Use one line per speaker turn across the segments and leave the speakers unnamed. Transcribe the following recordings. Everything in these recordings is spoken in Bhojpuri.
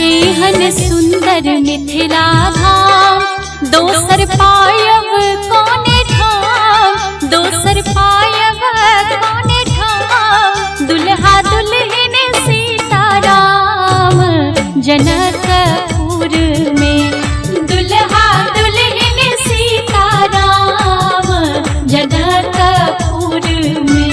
एहन सुंदर मिथिला धाम, दोसर पायब कौने ठाम, दोसर पायब कौने ठाम। दुल्हा दुल्हन सीताराम जनकपुर में, दुल्हा दुल्हन सीताराम जनकपुर में।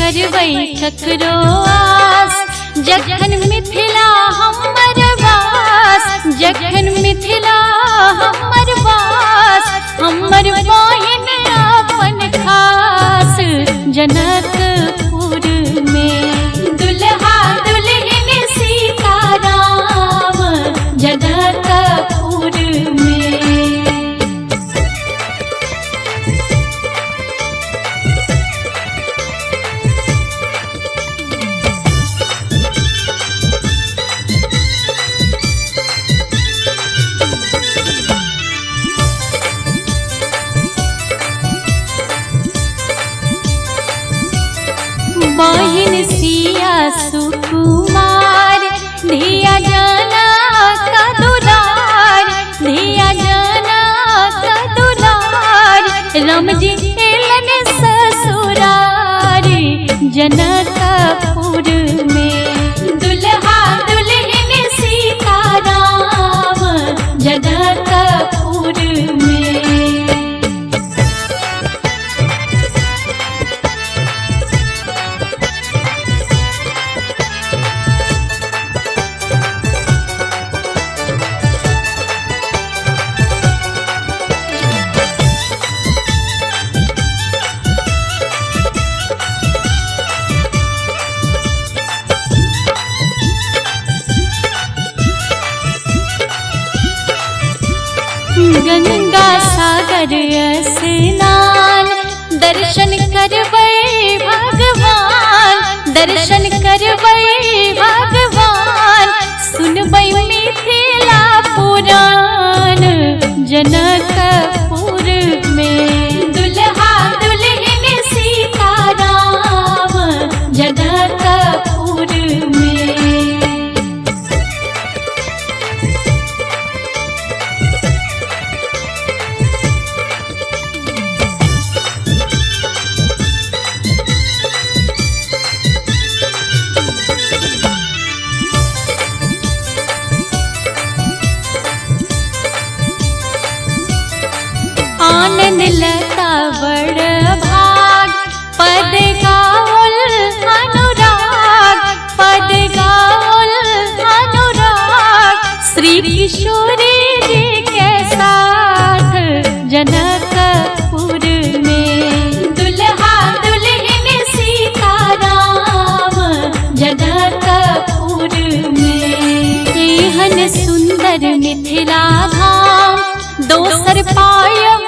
करबै ककरो आस, जखन मिथिला हमर वास, जखन मिथिला हमर वास। हमर बहिन अपन खास जनकपुर में, दुल्हा दुल्हन सीताराम जनकपुर में। बहिन सिया सुकुमार, धिया जाना का दुलार, धिया जाना का दुलार। रामजी एलन ससुरार जनकपुर में, दुल्हा दुल्हन सीताराम जनकपुर में। गंगा सागर स्नान, दर्शन करबै भगवान, दर्शन करबै भगवान। सुनबै मिथिला पुराण जनकपुर में, दुल्हा दुल्हन सीताराम जनकपुर में। आनंद लता बड़ भाग, पद गाओल अनुराग, पद गाओल अनुराग। श्री किशोरी जी के साथ जनकपुर में, दुल्हा दुल्हन सीताराम जनकपुर में। एहन सुंदर मिथिला धाम, दोसर पायब